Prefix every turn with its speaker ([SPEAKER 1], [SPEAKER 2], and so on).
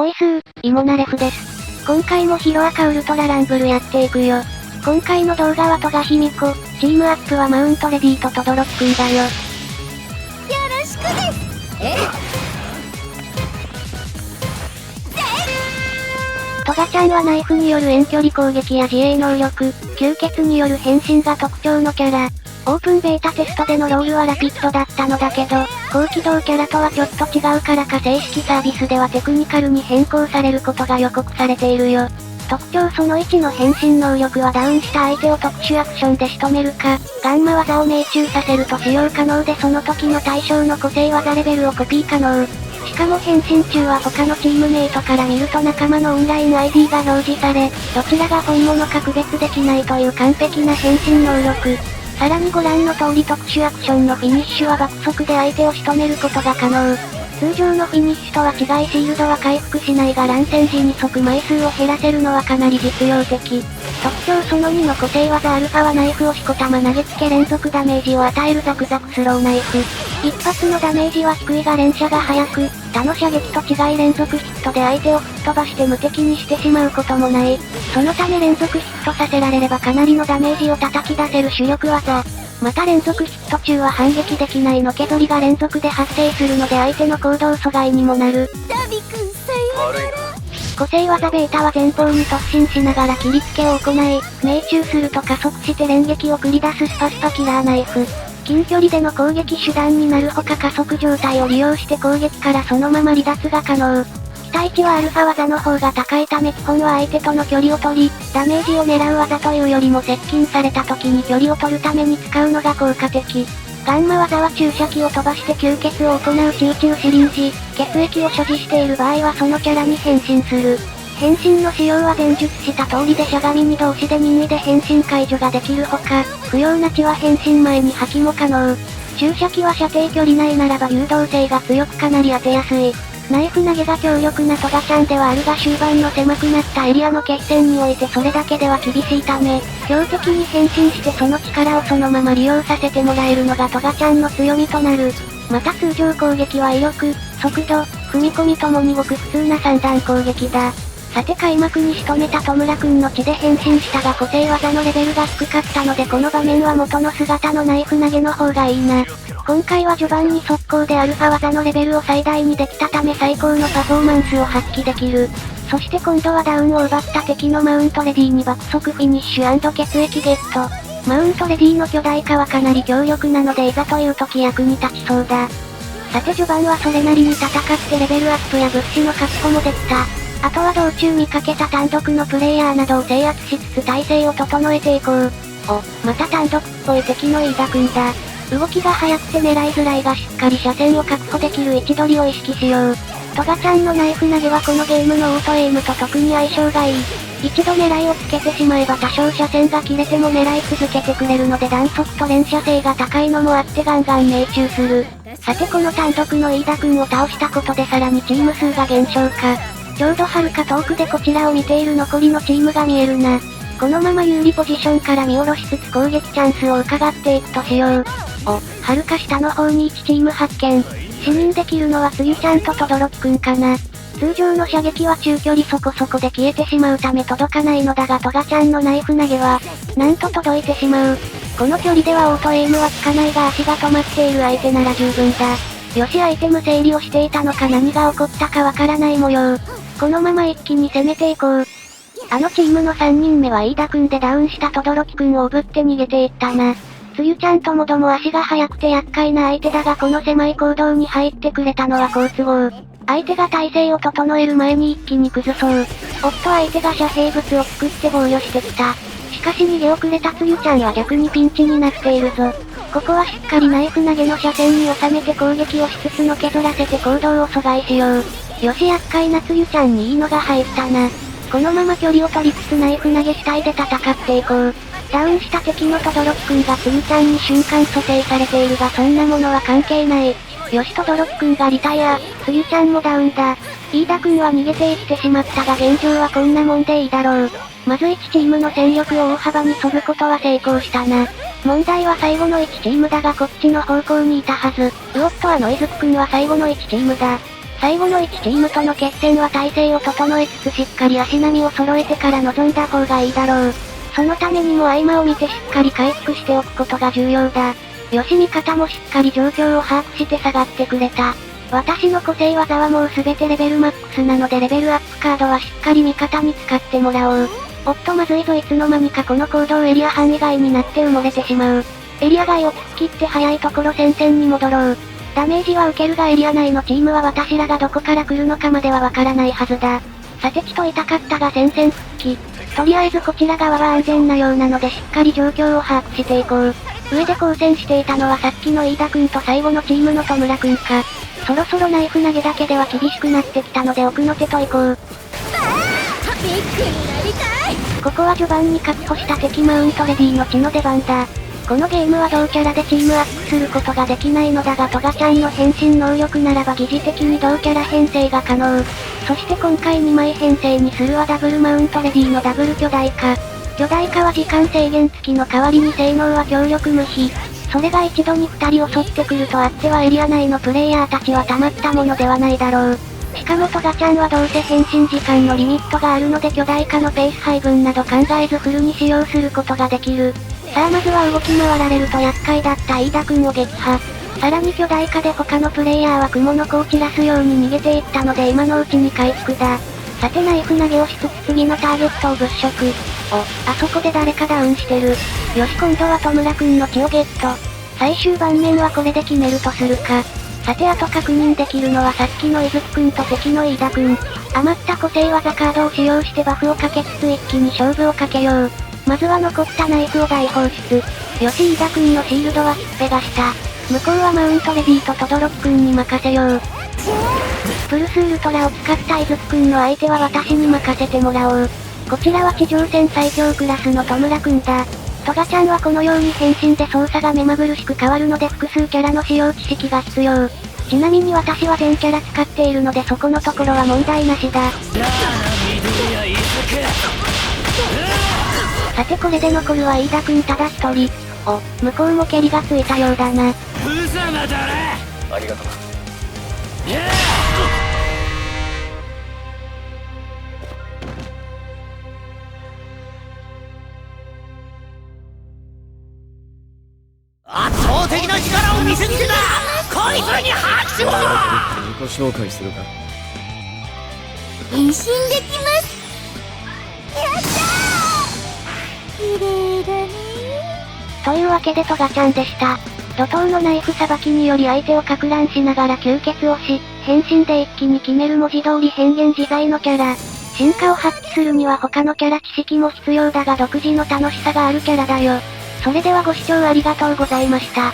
[SPEAKER 1] いスー、イモナレフです。今回もヒロアカウルトラランブルやっていくよ。今回の動画はトガヒミコ、チームアップはマウントレディとトドロキくんだよ。
[SPEAKER 2] よろしくです。
[SPEAKER 1] トガちゃんはナイフによる遠距離攻撃や自衛能力、吸血による変身が特徴のキャラ。オープンベータテストでのロールはラピッドだったのだけど、高機動キャラとはちょっと違うからか正式サービスではテクニカルに変更されることが予告されているよ。特徴その1の変身能力はダウンした相手を特殊アクションで仕留めるか、ガンマ技を命中させると使用可能でその時の対象の個性技レベルをコピー可能。しかも変身中は他のチームメイトから見ると仲間のオンライン ID が表示され、どちらが本物か区別できないという完璧な変身能力。さらにご覧の通り特殊アクションのフィニッシュは爆速で相手を仕留めることが可能。通常のフィニッシュとは違いシールドは回復しないが乱戦時に即枚数を減らせるのはかなり実用的。特徴その2の個性技アルファはナイフをしこたま投げつけ連続ダメージを与えるザクザクスローナイフ。一発のダメージは低いが連射が速く、他の射撃と違い連続ヒットで相手を吹っ飛ばして無敵にしてしまうこともない。そのため連続ヒットさせられればかなりのダメージを叩き出せる主力技。また連続ヒット中は反撃できないのけぞりが連続で発生するので相手の行動阻害にもなる。
[SPEAKER 2] ダビ君さようなら。
[SPEAKER 1] 個性技ベータは前方に突進しながら切りつけを行い、命中すると加速して連撃を繰り出すスパスパキラーナイフ。近距離での攻撃手段になるほか加速状態を利用して攻撃からそのまま離脱が可能。期待値はアルファ技の方が高いため基本は相手との距離を取り、ダメージを狙う技というよりも接近された時に距離を取るために使うのが効果的。ガンマ技は注射器を飛ばして吸血を行う集中シリンジ、血液を所持している場合はそのキャラに変身する。変身の仕様は前述した通りでしゃがみに同士で任意で変身解除ができるほか、不要な血は変身前に破棄も可能。注射器は射程距離内ならば誘導性が強くかなり当てやすい。ナイフ投げが強力なトガちゃんではあるが終盤の狭くなったエリアの決戦においてそれだけでは厳しいため、標的に変身してその力をそのまま利用させてもらえるのがトガちゃんの強みとなる。また通常攻撃は威力、速度、踏み込みともにごく普通な三段攻撃だ。さて開幕に仕留めた戸村くんの血で変身したが個性技のレベルが低かったのでこの場面は元の姿のナイフ投げの方がいいな。今回は序盤に速攻でアルファ技のレベルを最大にできたため最高のパフォーマンスを発揮できる。そして今度はダウンを奪った敵のマウントレディに爆速フィニッシュ&血液ゲット。マウントレディの巨大化はかなり強力なのでいざという時役に立ちそうだ。さて序盤はそれなりに戦ってレベルアップや物資の確保もできた。あとは道中見かけた単独のプレイヤーなどを制圧しつつ体勢を整えていこう。また単独っぽい敵の飯田くんだ。動きが速くて狙いづらいがしっかり車線を確保できる位置取りを意識しよう。トガちゃんのナイフ投げはこのゲームのオートエイムと特に相性がいい。一度狙いをつけてしまえば多少車線が切れても狙い続けてくれるので弾速と連射性が高いのもあってガンガン命中する。さてこの単独の飯田くんを倒したことでさらにチーム数が減少か。ちょうど遥か遠くでこちらを見ている残りのチームが見えるな。このまま有利ポジションから見下ろしつつ攻撃チャンスを伺っていくとしよう。遥か下の方に1チーム発見。視認できるのはつゆちゃんととどろきくんかな。通常の射撃は中距離そこそこで消えてしまうため届かないのだがトガちゃんのナイフ投げは、なんと届いてしまう。この距離ではオートエイムは効かないが足が止まっている相手なら十分だ。よしアイテム整理をしていたのか何が起こったかわからない模様。このまま一気に攻めていこう。あのチームの3人目は飯田くんでダウンしたとどろきくんをおぶって逃げていったな。つゆちゃんともども足が速くて厄介な相手だがこの狭い行動に入ってくれたのは好都合。相手が体勢を整える前に一気に崩そう。相手が遮蔽物を作って防御してきた。しかし逃げ遅れたつゆちゃんは逆にピンチになっているぞ。ここはしっかりナイフ投げの車線に収めて攻撃をしつつのけぞらせて行動を阻害しよう。よし厄介なつゆちゃんにいいのが入ったな。このまま距離を取りつつナイフ投げ主体で戦っていこう。ダウンした敵のとどろきくんがつゆちゃんに瞬間蘇生されているがそんなものは関係ない。よしとどろきくんがリタイア、つゆちゃんもダウンだ。飯田くんは逃げていってしまったが現状はこんなもんでいいだろう。まず1チームの戦力を大幅に削ぐことは成功したな。問題は最後の1チームだがこっちの方向にいたはず。あノイズクくんは最後の1チームだ。最後の1チームとの決戦は体勢を整えつつしっかり足並みを揃えてから臨んだ方がいいだろう。そのためにも合間を見てしっかり回復しておくことが重要だ。よし味方もしっかり状況を把握して下がってくれた。私の個性技はもうすべてレベルマックスなのでレベルアップカードはしっかり味方に使ってもらおう。おっとまずいぞ、いつの間にかこの行動エリア範囲外になって埋もれてしまう。エリア外を突っ切って早いところ戦線に戻ろう。ダメージは受けるがエリア内のチームは私らがどこから来るのかまではわからないはずだ。さてちと痛かったが戦線復帰。とりあえずこちら側は安全なようなのでしっかり状況を把握していこう。上で交戦していたのはさっきの飯田くんと最後のチームの戸村くんか。そろそろナイフ投げだけでは厳しくなってきたので奥の手と行こう。
[SPEAKER 2] ビッグになりたい。
[SPEAKER 1] ここは序盤に確保した敵マウントレディの血の出番だ。このゲームは同キャラでチームアップすることができないのだがトガちゃんの変身能力ならば疑似的に同キャラ編成が可能。そして今回2枚編成にするはダブルマウントレディのダブル巨大化。巨大化は時間制限付きの代わりに性能は強力無比。それが一度に2人襲ってくるとあってはエリア内のプレイヤーたちはたまったものではないだろう。しかもトガちゃんはどうせ変身時間のリミットがあるので巨大化のペース配分など考えずフルに使用することができる。さあまずは動き回られると厄介だった飯田くんを撃破。さらに巨大化で他のプレイヤーは雲の子を散らすように逃げていったので今のうちに回復だ。さてナイフ投げをしつつ次のターゲットを物色。あそこで誰かダウンしてる。よし今度は戸村くんの血をゲット。最終盤面はこれで決めるとするか。さてあと確認できるのはさっきの伊豆くんと敵の飯田くん。余った個性技カードを使用してバフをかけつつ一気に勝負をかけよう。まずは残ったナイフを大放出。よし飯田くんのシールドはひっぺがした。向こうはマウントレディと轟くんに任せよう。プルスウルトラを使った伊豆くんの相手は私に任せてもらおう。こちらは地上戦最強クラスの戸村くんだ。トガちゃんはこのように変身で操作が目まぐるしく変わるので複数キャラの使用知識が必要。ちなみに私は全キャラ使っているのでそこのところは問題なしだ。さてこれで残るは飯田くんただ一人。向こうも蹴りがついたようだな。
[SPEAKER 3] 無様だな。ありがとう。圧倒的な力を見せつけた。こいつらに拍手を。自己紹介するか。
[SPEAKER 2] 変身できます。やったー。綺麗だね
[SPEAKER 1] というわけでトガちゃんでした。怒涛のナイフさばきにより相手を撹乱しながら吸血をし、変身で一気に決める文字通り変幻自在のキャラ。進化を発揮するには他のキャラ知識も必要だが独自の楽しさがあるキャラだよ。それではご視聴ありがとうございました。